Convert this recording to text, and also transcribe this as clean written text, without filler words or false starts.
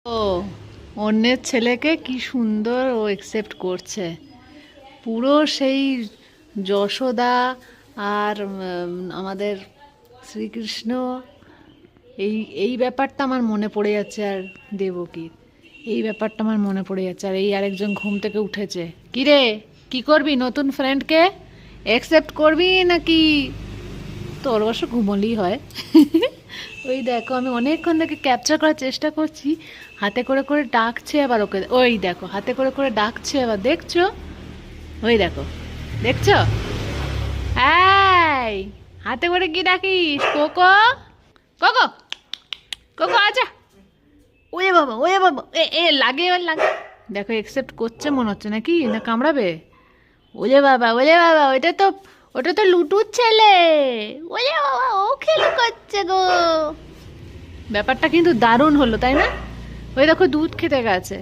ও অন্যের ছেলেকে কি সুন্দর ও একসেপ্ট করছে, পুরো সেই যশোদা আর আমাদের শ্রীকৃষ্ণ। এই এই ব্যাপারটা আমার মনে পড়ে যাচ্ছে, আর দেবকীর এই ব্যাপারটা আমার মনে পড়ে যাচ্ছে। আর এই আরেকজন ঘুম থেকে উঠেছে। কি রে, কি করবি নতুন ফ্রেন্ডকে একসেপ্ট করবি নাকি? তোর অবশ্য ঘুমোলেই হয়। ওই দেখো, আমি অনেকক্ষণ থেকে ক্যাপচার করার চেষ্টা করছি, হাতে করে করে ডাকছে আবার ওকে। ওই দেখো, হাতে করে করে ডাকছে আবার, দেখছো? ওই দেখো, দেখছো? এই, হাতে করে কি ডাকিস? কোকো, কোকো, কোকো আচ্ছা। ওয়ে বাবা, ওয়ে বাবা, এ এ লাগে, এবার লাগে। দেখো একসেপ্ট করছে মনে হচ্ছে, নাকি না কামড়াবে? ওলে বাবা, ওলে বাবা, ওটা তো লুটুর ছেলে। ওলে বাবা, ও খেলা করছে গো। ব্যাপারটা কিন্তু দারুণ হলো, তাই না? ওই দেখো দুধ খেতে গেছে।